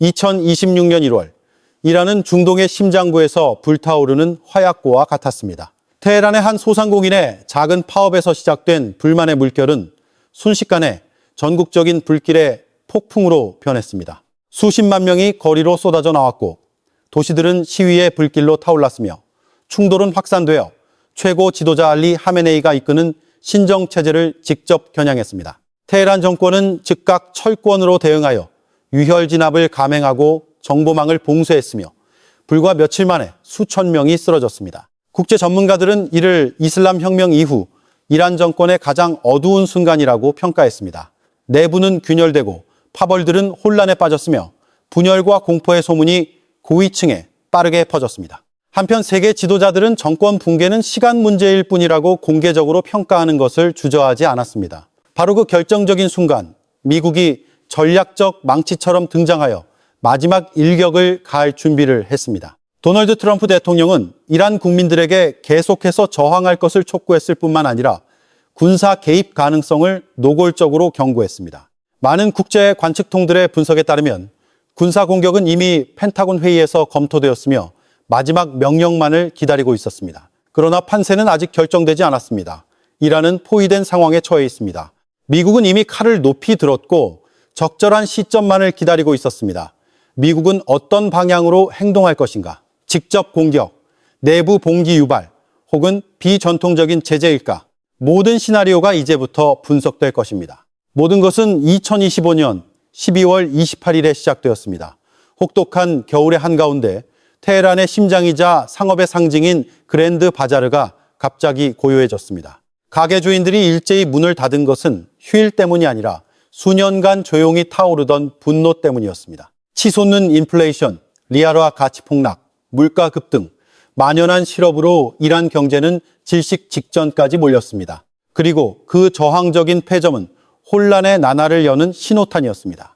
2026년 1월, 이란은 중동의 심장부에서 불타오르는 화약고와 같았습니다. 테헤란의 한 소상공인의 작은 파업에서 시작된 불만의 물결은 순식간에 전국적인 불길의 폭풍으로 변했습니다. 수십만 명이 거리로 쏟아져 나왔고 도시들은 시위의 불길로 타올랐으며 충돌은 확산되어 최고 지도자 알리 하메네이가 이끄는 신정체제를 직접 겨냥했습니다. 테헤란 정권은 즉각 철권으로 대응하여 유혈 진압을 감행하고 정보망을 봉쇄했으며 불과 며칠 만에 수천 명이 쓰러졌습니다. 국제 전문가들은 이를 이슬람 혁명 이후 이란 정권의 가장 어두운 순간이라고 평가했습니다. 내부는 균열되고 파벌들은 혼란에 빠졌으며 분열과 공포의 소문이 고위층에 빠르게 퍼졌습니다. 한편 세계 지도자들은 정권 붕괴는 시간 문제일 뿐이라고 공개적으로 평가하는 것을 주저하지 않았습니다. 바로 그 결정적인 순간 미국이 전략적 망치처럼 등장하여 마지막 일격을 가할 준비를 했습니다. 도널드 트럼프 대통령은 이란 국민들에게 계속해서 저항할 것을 촉구했을 뿐만 아니라 군사 개입 가능성을 노골적으로 경고했습니다. 많은 국제 관측통들의 분석에 따르면 군사 공격은 이미 펜타곤 회의에서 검토되었으며 마지막 명령만을 기다리고 있었습니다. 그러나 판세는 아직 결정되지 않았습니다. 이란은 포위된 상황에 처해 있습니다. 미국은 이미 칼을 높이 들었고 적절한 시점만을 기다리고 있었습니다. 미국은 어떤 방향으로 행동할 것인가? 직접 공격, 내부 봉기 유발, 혹은 비전통적인 제재일까? 모든 시나리오가 이제부터 분석될 것입니다. 모든 것은 2025년 12월 28일에 시작되었습니다. 혹독한 겨울의 한가운데 테헤란의 심장이자 상업의 상징인 그랜드 바자르가 갑자기 고요해졌습니다. 가게 주인들이 일제히 문을 닫은 것은 휴일 때문이 아니라 수년간 조용히 타오르던 분노 때문이었습니다. 치솟는 인플레이션, 리알화 가치 폭락, 물가 급등, 만연한 실업으로 이란 경제는 질식 직전까지 몰렸습니다. 그리고 그 저항적인 패점은 혼란의 나날을 여는 신호탄이었습니다.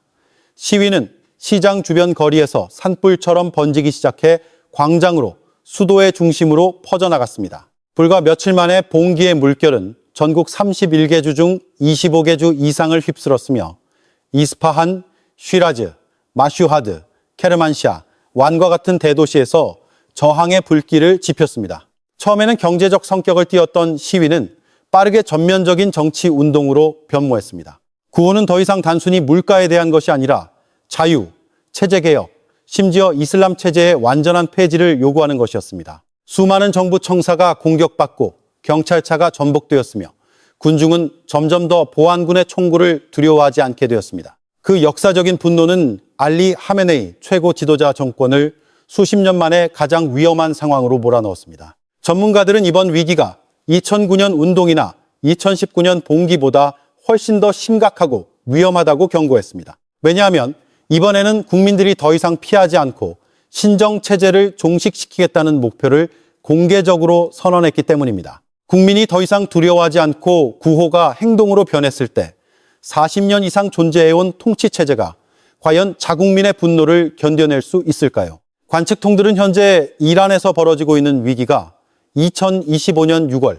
시위는 시장 주변 거리에서 산불처럼 번지기 시작해 광장으로 수도의 중심으로 퍼져나갔습니다. 불과 며칠 만에 봉기의 물결은 전국 31개 주 중 25개 주 이상을 휩쓸었으며 이스파한, 쉬라즈, 마슈하드, 케르만시아, 완과 같은 대도시에서 저항의 불길을 지폈습니다. 처음에는 경제적 성격을 띠었던 시위는 빠르게 전면적인 정치 운동으로 변모했습니다. 구호는 더 이상 단순히 물가에 대한 것이 아니라 자유, 체제개혁, 심지어 이슬람 체제의 완전한 폐지를 요구하는 것이었습니다. 수많은 정부 청사가 공격받고 경찰차가 전복되었으며 군중은 점점 더 보안군의 총구를 두려워하지 않게 되었습니다. 그 역사적인 분노는 알리 하메네이 최고 지도자 정권을 수십 년 만에 가장 위험한 상황으로 몰아넣었습니다. 전문가들은 이번 위기가 2009년 운동이나 2019년 봉기보다 훨씬 더 심각하고 위험하다고 경고했습니다. 왜냐하면 이번에는 국민들이 더 이상 피하지 않고 신정체제를 종식시키겠다는 목표를 공개적으로 선언했기 때문입니다. 국민이 더 이상 두려워하지 않고 구호가 행동으로 변했을 때 40년 이상 존재해온 통치체제가 과연 자국민의 분노를 견뎌낼 수 있을까요? 관측통들은 현재 이란에서 벌어지고 있는 위기가 2025년 6월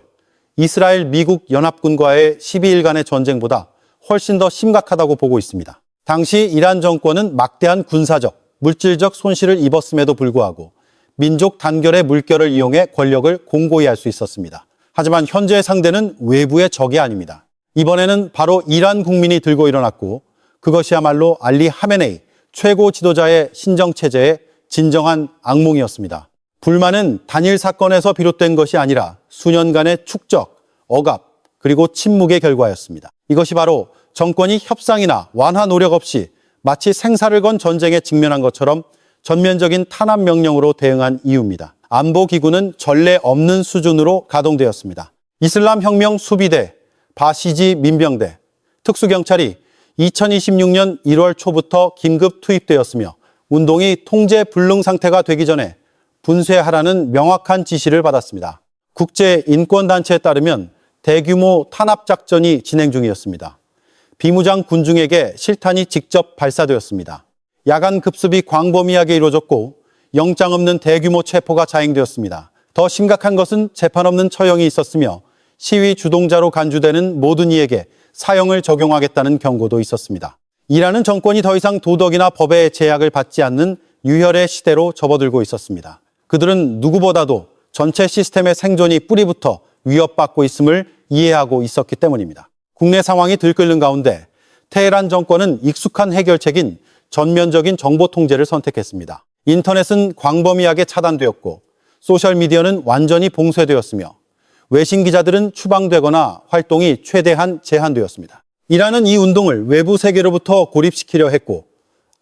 이스라엘 미국 연합군과의 12일간의 전쟁보다 훨씬 더 심각하다고 보고 있습니다. 당시 이란 정권은 막대한 군사적, 물질적 손실을 입었음에도 불구하고 민족 단결의 물결을 이용해 권력을 공고히 할 수 있었습니다. 하지만 현재의 상대는 외부의 적이 아닙니다. 이번에는 바로 이란 국민이 들고 일어났고 그것이야말로 알리 하메네이 최고 지도자의 신정체제의 진정한 악몽이었습니다. 불만은 단일 사건에서 비롯된 것이 아니라 수년간의 축적, 억압, 그리고 침묵의 결과였습니다. 이것이 바로 정권이 협상이나 완화 노력 없이 마치 생사를 건 전쟁에 직면한 것처럼 전면적인 탄압 명령으로 대응한 이유입니다. 안보기구는 전례 없는 수준으로 가동되었습니다. 이슬람 혁명 수비대, 바시지 민병대, 특수경찰이 2026년 1월 초부터 긴급 투입되었으며 운동이 통제 불능 상태가 되기 전에 분쇄하라는 명확한 지시를 받았습니다. 국제인권단체에 따르면 대규모 탄압작전이 진행 중이었습니다. 비무장 군중에게 실탄이 직접 발사되었습니다. 야간 급습이 광범위하게 이루어졌고 영장 없는 대규모 체포가 자행되었습니다. 더 심각한 것은 재판 없는 처형이 있었으며 시위 주동자로 간주되는 모든 이에게 사형을 적용하겠다는 경고도 있었습니다. 이라는 정권이 더 이상 도덕이나 법의 제약을 받지 않는 유혈의 시대로 접어들고 있었습니다. 그들은 누구보다도 전체 시스템의 생존이 뿌리부터 위협받고 있음을 이해하고 있었기 때문입니다. 국내 상황이 들끓는 가운데 테헤란 정권은 익숙한 해결책인 전면적인 정보 통제를 선택했습니다. 인터넷은 광범위하게 차단되었고 소셜미디어는 완전히 봉쇄되었으며 외신 기자들은 추방되거나 활동이 최대한 제한되었습니다. 이라는 이 운동을 외부 세계로부터 고립시키려 했고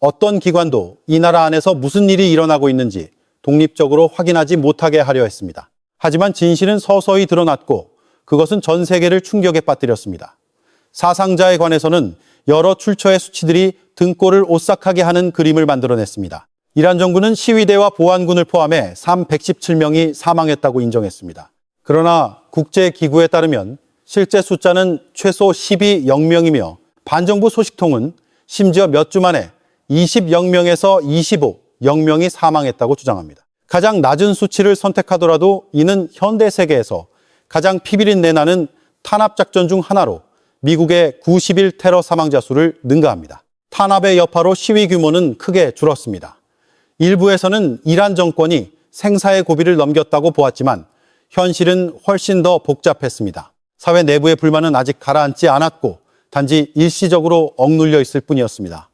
어떤 기관도 이 나라 안에서 무슨 일이 일어나고 있는지 독립적으로 확인하지 못하게 하려 했습니다. 하지만 진실은 서서히 드러났고 그것은 전 세계를 충격에 빠뜨렸습니다. 사상자에 관해서는 여러 출처의 수치들이 등골을 오싹하게 하는 그림을 만들어냈습니다. 이란 정부는 시위대와 보안군을 포함해 117명이 사망했다고 인정했습니다. 그러나 국제기구에 따르면 실제 숫자는 최소 12영명이며 반정부 소식통은 심지어 몇 주 만에 20영명에서 25영명이 사망했다고 주장합니다. 가장 낮은 수치를 선택하더라도 이는 현대 세계에서 가장 피비린 내나는 탄압작전 중 하나로 미국의 90일 테러 사망자 수를 능가합니다. 탄압의 여파로 시위 규모는 크게 줄었습니다. 일부에서는 이란 정권이 생사의 고비를 넘겼다고 보았지만 현실은 훨씬 더 복잡했습니다. 사회 내부의 불만은 아직 가라앉지 않았고 단지 일시적으로 억눌려 있을 뿐이었습니다.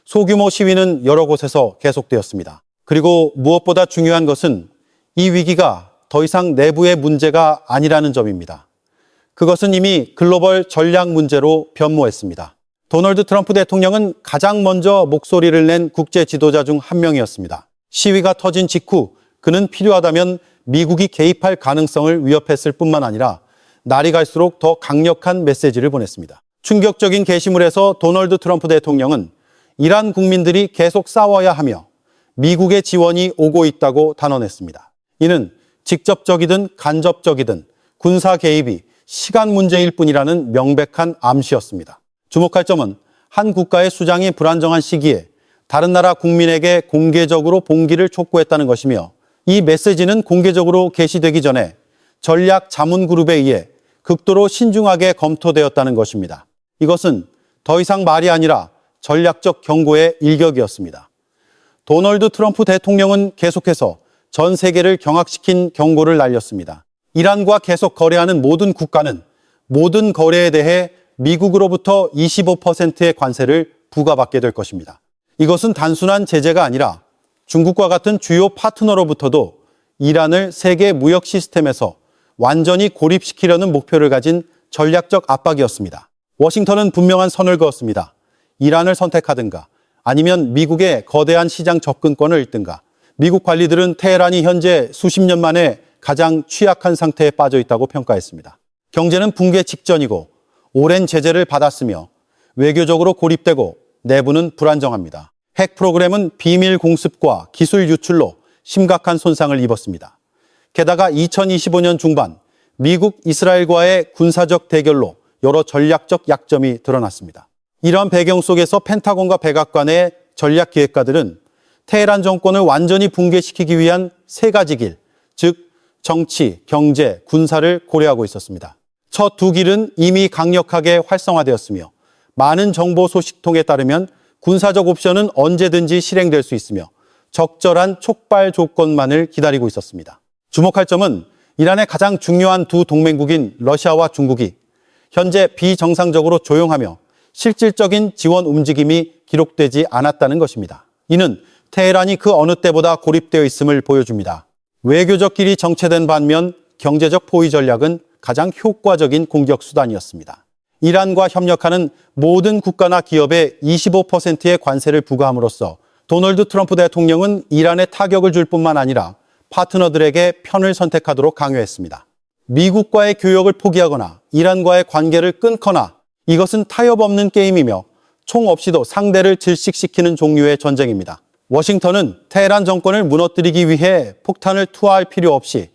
소규모 시위는 여러 곳에서 계속되었습니다. 그리고 무엇보다 중요한 것은 이 위기가 더 이상 내부의 문제가 아니라는 점입니다. 그것은 이미 글로벌 전략 문제로 변모했습니다. 도널드 트럼프 대통령은 가장 먼저 목소리를 낸 국제 지도자 중 한 명이었습니다. 시위가 터진 직후 그는 필요하다면 미국이 개입할 가능성을 위협했을 뿐만 아니라 날이 갈수록 더 강력한 메시지를 보냈습니다. 충격적인 게시물에서 도널드 트럼프 대통령은 이란 국민들이 계속 싸워야 하며 미국의 지원이 오고 있다고 단언했습니다. 이는 직접적이든 간접적이든 군사 개입이 시간 문제일 뿐이라는 명백한 암시였습니다. 주목할 점은 한 국가의 수장이 불안정한 시기에 다른 나라 국민에게 공개적으로 봉기를 촉구했다는 것이며 이 메시지는 공개적으로 게시되기 전에 전략 자문 그룹에 의해 극도로 신중하게 검토되었다는 것입니다. 이것은 더 이상 말이 아니라 전략적 경고의 일격이었습니다. 도널드 트럼프 대통령은 계속해서 전 세계를 경악시킨 경고를 날렸습니다. 이란과 계속 거래하는 모든 국가는 모든 거래에 대해 미국으로부터 25%의 관세를 부과받게 될 것입니다. 이것은 단순한 제재가 아니라 중국과 같은 주요 파트너로부터도 이란을 세계 무역 시스템에서 완전히 고립시키려는 목표를 가진 전략적 압박이었습니다. 워싱턴은 분명한 선을 그었습니다. 이란을 선택하든가 아니면 미국의 거대한 시장 접근권을 잃든가. 미국 관리들은 테헤란이 현재 수십 년 만에 가장 취약한 상태에 빠져 있다고 평가했습니다. 경제는 붕괴 직전이고 오랜 제재를 받았으며 외교적으로 고립되고 내부는 불안정합니다. 핵 프로그램은 비밀 공습과 기술 유출로 심각한 손상을 입었습니다. 게다가 2025년 중반 미국 이스라엘과의 군사적 대결로 여러 전략적 약점이 드러났습니다. 이런 배경 속에서 펜타곤과 백악관의 전략기획가들은 테헤란 정권을 완전히 붕괴시키기 위한 세 가지 길, 즉 정치, 경제, 군사를 고려하고 있었습니다. 첫 두 길은 이미 강력하게 활성화되었으며 많은 정보 소식통에 따르면 군사적 옵션은 언제든지 실행될 수 있으며 적절한 촉발 조건만을 기다리고 있었습니다. 주목할 점은 이란의 가장 중요한 두 동맹국인 러시아와 중국이 현재 비정상적으로 조용하며 실질적인 지원 움직임이 기록되지 않았다는 것입니다. 이는 테헤란이 그 어느 때보다 고립되어 있음을 보여줍니다. 외교적 길이 정체된 반면 경제적 포위 전략은 가장 효과적인 공격 수단이었습니다. 이란과 협력하는 모든 국가나 기업에 25%의 관세를 부과함으로써 도널드 트럼프 대통령은 이란에 타격을 줄 뿐만 아니라 파트너들에게 편을 선택하도록 강요했습니다. 미국과의 교역을 포기하거나 이란과의 관계를 끊거나 이것은 타협 없는 게임이며 총 없이도 상대를 질식시키는 종류의 전쟁입니다. 워싱턴은 테헤란 정권을 무너뜨리기 위해 폭탄을 투하할 필요 없이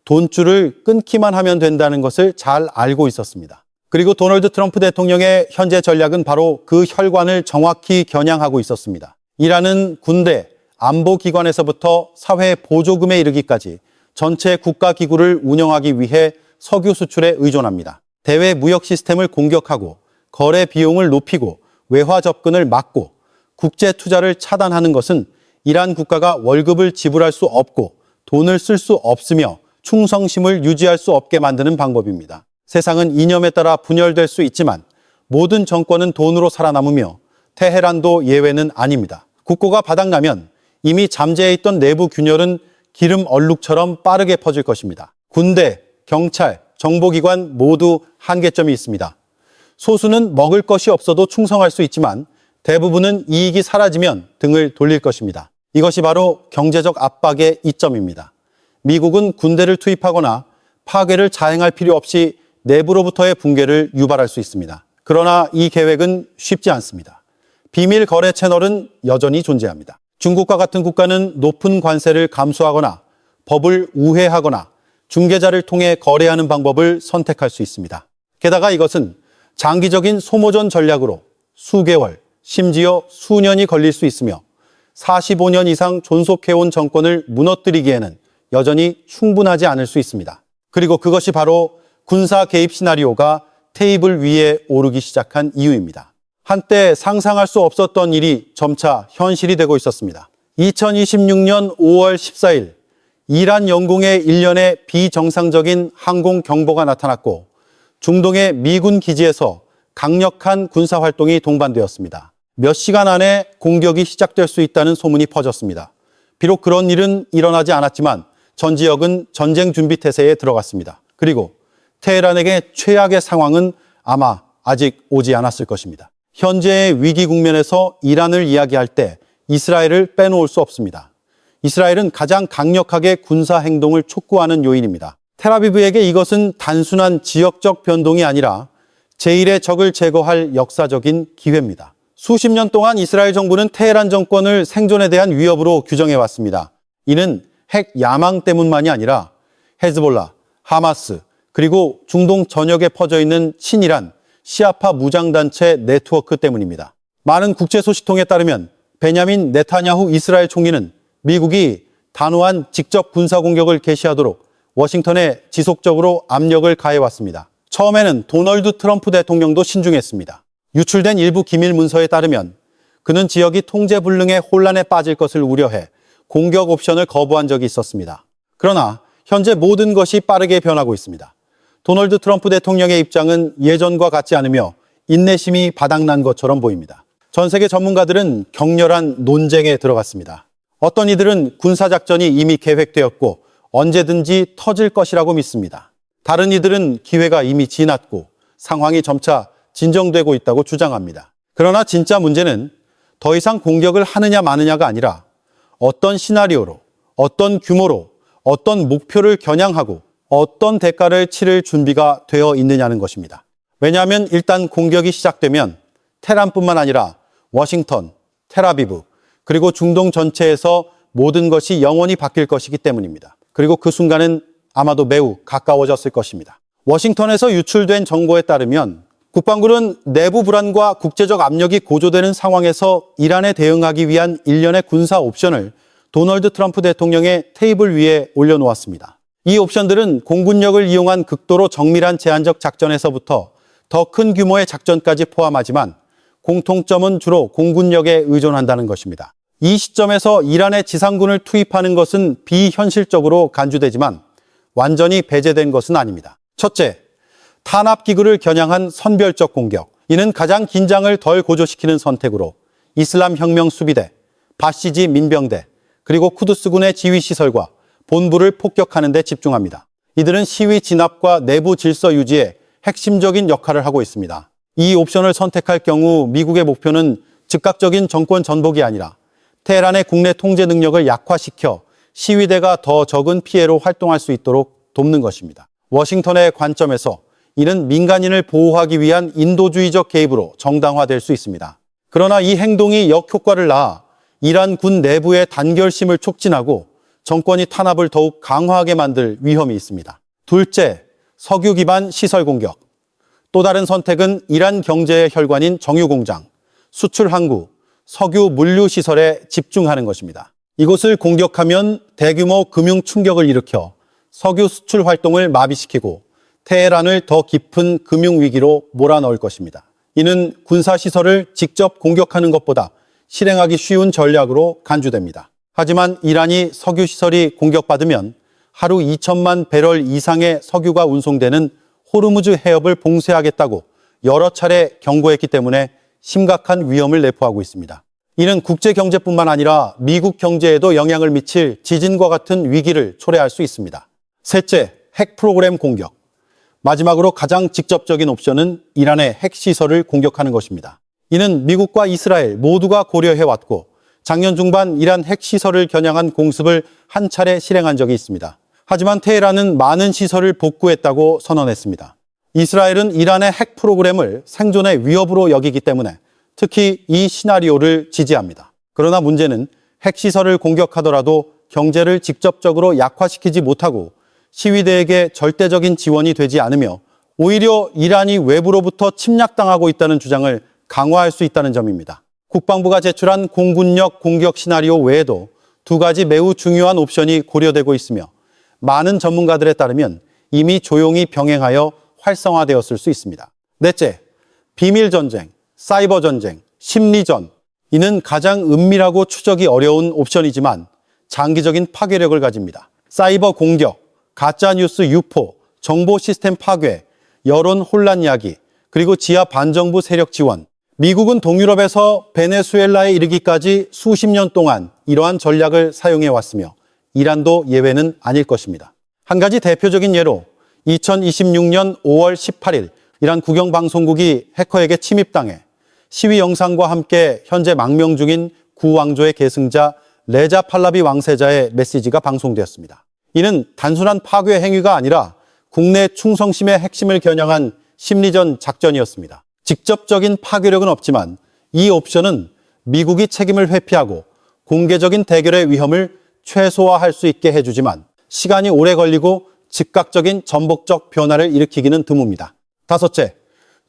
돈줄을 끊기만 하면 된다는 것을 잘 알고 있었습니다. 그리고 도널드 트럼프 대통령의 현재 전략은 바로 그 혈관을 정확히 겨냥하고 있었습니다. 이란은 군대, 안보기관에서부터 사회 보조금에 이르기까지 전체 국가기구를 운영하기 위해 석유 수출에 의존합니다. 대외 무역 시스템을 공격하고 거래 비용을 높이고 외화 접근을 막고 국제 투자를 차단하는 것은 이란 국가가 월급을 지불할 수 없고 돈을 쓸 수 없으며 충성심을 유지할 수 없게 만드는 방법입니다. 세상은 이념에 따라 분열될 수 있지만 모든 정권은 돈으로 살아남으며 테헤란도 예외는 아닙니다. 국고가 바닥나면 이미 잠재해 있던 내부 균열은 기름 얼룩처럼 빠르게 퍼질 것입니다. 군대, 경찰, 정보기관 모두 한계점이 있습니다. 소수는 먹을 것이 없어도 충성할 수 있지만 대부분은 이익이 사라지면 등을 돌릴 것입니다. 이것이 바로 경제적 압박의 이점입니다. 미국은 군대를 투입하거나 파괴를 자행할 필요 없이 내부로부터의 붕괴를 유발할 수 있습니다. 그러나 이 계획은 쉽지 않습니다. 비밀 거래 채널은 여전히 존재합니다. 중국과 같은 국가는 높은 관세를 감수하거나 법을 우회하거나 중개자를 통해 거래하는 방법을 선택할 수 있습니다. 게다가 이것은 장기적인 소모전 전략으로 수개월, 심지어 수년이 걸릴 수 있으며 45년 이상 존속해온 정권을 무너뜨리기에는 여전히 충분하지 않을 수 있습니다. 그리고 그것이 바로 군사 개입 시나리오가 테이블 위에 오르기 시작한 이유입니다. 한때 상상할 수 없었던 일이 점차 현실이 되고 있었습니다. 2026년 5월 14일 이란 영공의 일련의 비정상적인 항공 경보가 나타났고 중동의 미군 기지에서 강력한 군사활동이 동반되었습니다. 몇 시간 안에 공격이 시작될 수 있다는 소문이 퍼졌습니다. 비록 그런 일은 일어나지 않았지만 전 지역은 전쟁 준비 태세에 들어갔습니다. 그리고 테헤란에게 최악의 상황은 아마 아직 오지 않았을 것입니다. 현재의 위기 국면에서 이란을 이야기할 때 이스라엘을 빼놓을 수 없습니다. 이스라엘은 가장 강력하게 군사 행동을 촉구하는 요인입니다. 텔아비브에게 이것은 단순한 지역적 변동이 아니라 제1의 적을 제거할 역사적인 기회입니다. 수십 년 동안 이스라엘 정부는 테헤란 정권을 생존에 대한 위협으로 규정해왔습니다. 이는 핵 야망 때문만이 아니라 헤즈볼라, 하마스, 그리고 중동 전역에 퍼져 있는 친이란 시아파 무장단체 네트워크 때문입니다. 많은 국제 소식통에 따르면 베냐민 네타냐후 이스라엘 총리는 미국이 단호한 직접 군사 공격을 개시하도록 워싱턴에 지속적으로 압력을 가해왔습니다. 처음에는 도널드 트럼프 대통령도 신중했습니다. 유출된 일부 기밀 문서에 따르면 그는 지역이 통제불능의 혼란에 빠질 것을 우려해 공격 옵션을 거부한 적이 있었습니다. 그러나 현재 모든 것이 빠르게 변하고 있습니다. 도널드 트럼프 대통령의 입장은 예전과 같지 않으며 인내심이 바닥난 것처럼 보입니다. 전 세계 전문가들은 격렬한 논쟁에 들어갔습니다. 어떤 이들은 군사작전이 이미 계획되었고 언제든지 터질 것이라고 믿습니다. 다른 이들은 기회가 이미 지났고 상황이 점차 진정되고 있다고 주장합니다. 그러나 진짜 문제는 더 이상 공격을 하느냐 마느냐가 아니라 어떤 시나리오로, 어떤 규모로, 어떤 목표를 겨냥하고 어떤 대가를 치를 준비가 되어 있느냐는 것입니다. 왜냐하면 일단 공격이 시작되면 테헤란뿐만 아니라 워싱턴, 텔아비브, 그리고 중동 전체에서 모든 것이 영원히 바뀔 것이기 때문입니다. 그리고 그 순간은 아마도 매우 가까워졌을 것입니다. 워싱턴에서 유출된 정보에 따르면 국방부는 내부 불안과 국제적 압력이 고조되는 상황에서 이란에 대응하기 위한 일련의 군사 옵션을 도널드 트럼프 대통령의 테이블 위에 올려놓았습니다. 이 옵션들은 공군력을 이용한 극도로 정밀한 제한적 작전에서부터 더 큰 규모의 작전까지 포함하지만 공통점은 주로 공군력에 의존한다는 것입니다. 이 시점에서 이란의 지상군을 투입하는 것은 비현실적으로 간주되지만 완전히 배제된 것은 아닙니다. 첫째, 탄압기구를 겨냥한 선별적 공격. 이는 가장 긴장을 덜 고조시키는 선택으로 이슬람 혁명 수비대, 바시지 민병대, 그리고 쿠드스군의 지휘시설과 본부를 폭격하는 데 집중합니다. 이들은 시위 진압과 내부 질서 유지에 핵심적인 역할을 하고 있습니다. 이 옵션을 선택할 경우 미국의 목표는 즉각적인 정권 전복이 아니라 테헤란의 국내 통제 능력을 약화시켜 시위대가 더 적은 피해로 활동할 수 있도록 돕는 것입니다. 워싱턴의 관점에서 이는 민간인을 보호하기 위한 인도주의적 개입으로 정당화될 수 있습니다. 그러나 이 행동이 역효과를 낳아 이란 군 내부의 단결심을 촉진하고 정권이 탄압을 더욱 강화하게 만들 위험이 있습니다. 둘째, 석유 기반 시설 공격. 또 다른 선택은 이란 경제의 혈관인 정유공장, 수출 항구, 석유 물류 시설에 집중하는 것입니다. 이곳을 공격하면 대규모 금융 충격을 일으켜 석유 수출 활동을 마비시키고 테헤란을 더 깊은 금융 위기로 몰아넣을 것입니다. 이는 군사시설을 직접 공격하는 것보다 실행하기 쉬운 전략으로 간주됩니다. 하지만 이란이 석유시설이 공격받으면 하루 2천만 배럴 이상의 석유가 운송되는 호르무즈 해협을 봉쇄하겠다고 여러 차례 경고했기 때문에 심각한 위험을 내포하고 있습니다. 이는 국제경제뿐만 아니라 미국 경제에도 영향을 미칠 지진과 같은 위기를 초래할 수 있습니다. 셋째, 핵 프로그램 공격. 마지막으로 가장 직접적인 옵션은 이란의 핵시설을 공격하는 것입니다. 이는 미국과 이스라엘 모두가 고려해왔고 작년 중반 이란 핵시설을 겨냥한 공습을 한 차례 실행한 적이 있습니다. 하지만 테헤란은 많은 시설을 복구했다고 선언했습니다. 이스라엘은 이란의 핵 프로그램을 생존의 위협으로 여기기 때문에 특히 이 시나리오를 지지합니다. 그러나 문제는 핵시설을 공격하더라도 경제를 직접적으로 약화시키지 못하고 시위대에게 절대적인 지원이 되지 않으며 오히려 이란이 외부로부터 침략당하고 있다는 주장을 강화할 수 있다는 점입니다. 국방부가 제출한 공군력 공격 시나리오 외에도 두 가지 매우 중요한 옵션이 고려되고 있으며 많은 전문가들에 따르면 이미 조용히 병행하여 활성화되었을 수 있습니다. 넷째, 비밀전쟁, 사이버전쟁, 심리전. 이는 가장 은밀하고 추적이 어려운 옵션이지만 장기적인 파괴력을 가집니다. 사이버 공격, 가짜뉴스 유포, 정보 시스템 파괴, 여론 혼란 야기, 그리고 지하 반정부 세력 지원. 미국은 동유럽에서 베네수엘라에 이르기까지 수십 년 동안 이러한 전략을 사용해왔으며 이란도 예외는 아닐 것입니다. 한 가지 대표적인 예로 2026년 5월 18일 이란 국영방송국이 해커에게 침입당해 시위 영상과 함께 현재 망명 중인 구왕조의 계승자 레자 팔라비 왕세자의 메시지가 방송되었습니다. 이는 단순한 파괴 행위가 아니라 국내 충성심의 핵심을 겨냥한 심리전 작전이었습니다. 직접적인 파괴력은 없지만 이 옵션은 미국이 책임을 회피하고 공개적인 대결의 위험을 최소화할 수 있게 해주지만 시간이 오래 걸리고 즉각적인 전복적 변화를 일으키기는 드뭅니다. 다섯째,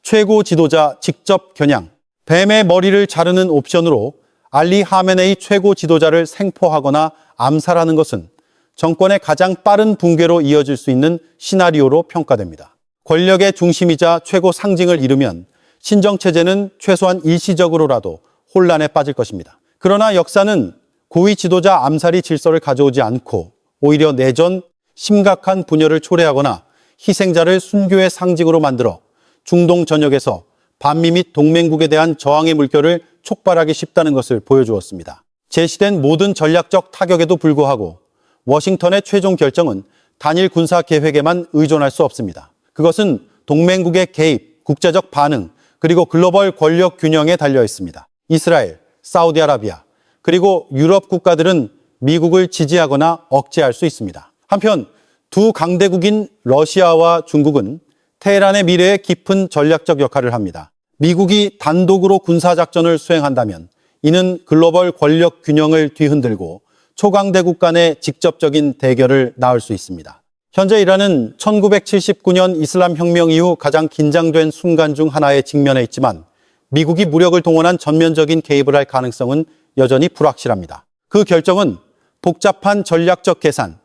최고 지도자 직접 겨냥. 뱀의 머리를 자르는 옵션으로 알리 하메네이 최고 지도자를 생포하거나 암살하는 것은 정권의 가장 빠른 붕괴로 이어질 수 있는 시나리오로 평가됩니다. 권력의 중심이자 최고 상징을 잃으면 신정체제는 최소한 일시적으로라도 혼란에 빠질 것입니다. 그러나 역사는 고위 지도자 암살이 질서를 가져오지 않고 오히려 내전, 심각한 분열을 초래하거나 희생자를 순교의 상징으로 만들어 중동 전역에서 반미 및 동맹국에 대한 저항의 물결을 촉발하기 쉽다는 것을 보여주었습니다. 제시된 모든 전략적 타격에도 불구하고 워싱턴의 최종 결정은 단일 군사 계획에만 의존할 수 없습니다. 그것은 동맹국의 개입, 국제적 반응, 그리고 글로벌 권력 균형에 달려 있습니다. 이스라엘, 사우디아라비아, 그리고 유럽 국가들은 미국을 지지하거나 억제할 수 있습니다. 한편 두 강대국인 러시아와 중국은 테헤란의 미래에 깊은 전략적 역할을 합니다. 미국이 단독으로 군사작전을 수행한다면 이는 글로벌 권력 균형을 뒤흔들고 초강대국 간의 직접적인 대결을 낳을 수 있습니다. 현재 이란은 1979년 이슬람 혁명 이후 가장 긴장된 순간 중 하나에 직면해 있지만 미국이 무력을 동원한 전면적인 개입을 할 가능성은 여전히 불확실합니다. 그 결정은 복잡한 전략적 계산,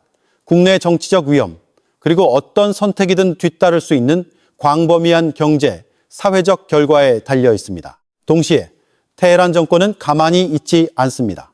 국내 정치적 위험, 그리고 어떤 선택이든 뒤따를 수 있는 광범위한 경제, 사회적 결과에 달려 있습니다. 동시에 테헤란 정권은 가만히 있지 않습니다.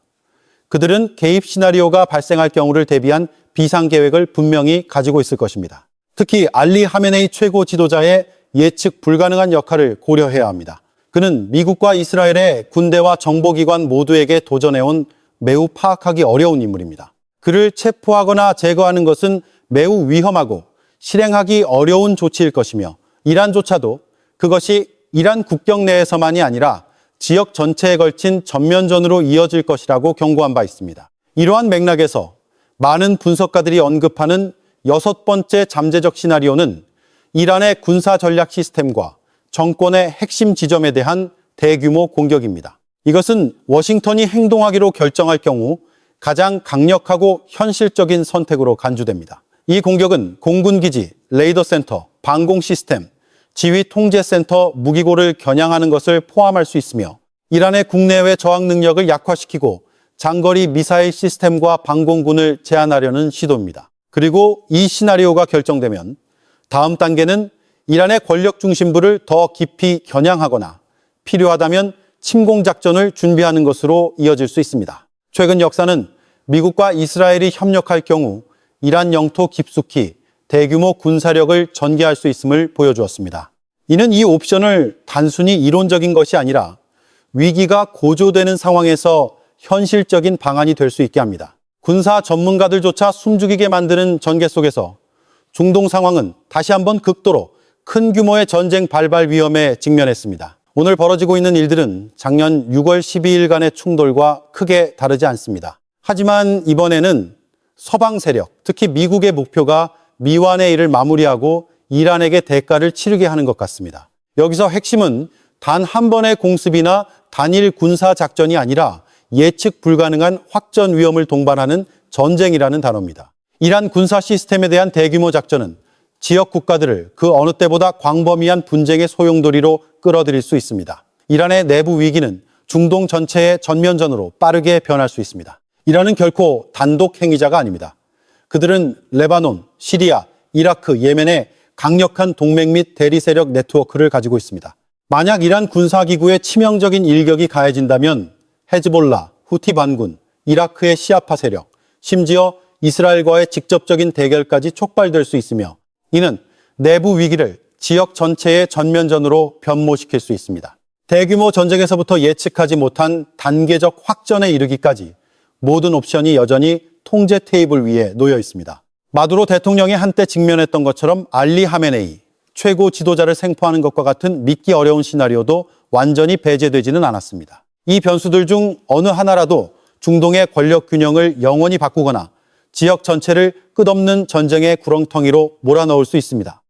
그들은 개입 시나리오가 발생할 경우를 대비한 비상계획을 분명히 가지고 있을 것입니다. 특히 알리 하메네이 최고 지도자의 예측 불가능한 역할을 고려해야 합니다. 그는 미국과 이스라엘의 군대와 정보기관 모두에게 도전해온 매우 파악하기 어려운 인물입니다. 그를 체포하거나 제거하는 것은 매우 위험하고 실행하기 어려운 조치일 것이며 이란조차도 그것이 이란 국경 내에서만이 아니라 지역 전체에 걸친 전면전으로 이어질 것이라고 경고한 바 있습니다. 이러한 맥락에서 많은 분석가들이 언급하는 6번째 잠재적 시나리오는 이란의 군사 전략 시스템과 정권의 핵심 지점에 대한 대규모 공격입니다. 이것은 워싱턴이 행동하기로 결정할 경우 가장 강력하고 현실적인 선택으로 간주됩니다. 이 공격은 공군기지, 레이더 센터, 방공 시스템, 지휘 통제센터, 무기고를 겨냥하는 것을 포함할 수 있으며 이란의 국내외 저항 능력을 약화시키고 장거리 미사일 시스템과 방공군을 제한하려는 시도입니다. 그리고 이 시나리오가 결정되면 다음 단계는 이란의 권력 중심부를 더 깊이 겨냥하거나 필요하다면 침공작전을 준비하는 것으로 이어질 수 있습니다. 최근 역사는 미국과 이스라엘이 협력할 경우 이란 영토 깊숙이 대규모 군사력을 전개할 수 있음을 보여주었습니다. 이는 이 옵션을 단순히 이론적인 것이 아니라 위기가 고조되는 상황에서 현실적인 방안이 될 수 있게 합니다. 군사 전문가들조차 숨죽이게 만드는 전개 속에서 중동 상황은 다시 한번 극도로 큰 규모의 전쟁 발발 위험에 직면했습니다. 오늘 벌어지고 있는 일들은 작년 6월 12일간의 충돌과 크게 다르지 않습니다. 하지만 이번에는 서방 세력, 특히 미국의 목표가 미완의 일을 마무리하고 이란에게 대가를 치르게 하는 것 같습니다. 여기서 핵심은 단 한 번의 공습이나 단일 군사 작전이 아니라 예측 불가능한 확전 위험을 동반하는 전쟁이라는 단어입니다. 이란 군사 시스템에 대한 대규모 작전은 지역 국가들을 그 어느 때보다 광범위한 분쟁의 소용돌이로 끌어들일 수 있습니다. 이란의 내부 위기는 중동 전체의 전면전으로 빠르게 변할 수 있습니다. 이란은 결코 단독 행위자가 아닙니다. 그들은 레바논, 시리아, 이라크, 예멘의 강력한 동맹 및 대리 세력 네트워크를 가지고 있습니다. 만약 이란 군사기구의 치명적인 일격이 가해진다면 헤즈볼라, 후티 반군, 이라크의 시아파 세력, 심지어 이스라엘과의 직접적인 대결까지 촉발될 수 있으며 이는 내부 위기를 지역 전체의 전면전으로 변모시킬 수 있습니다. 대규모 전쟁에서부터 예측하지 못한 단계적 확전에 이르기까지 모든 옵션이 여전히 통제 테이블 위에 놓여 있습니다. 마두로 대통령이 한때 직면했던 것처럼 알리 하메네이, 최고 지도자를 생포하는 것과 같은 믿기 어려운 시나리오도 완전히 배제되지는 않았습니다. 이 변수들 중 어느 하나라도 중동의 권력 균형을 영원히 바꾸거나 지역 전체를 끝없는 전쟁의 구렁텅이로 몰아넣을 수 있습니다.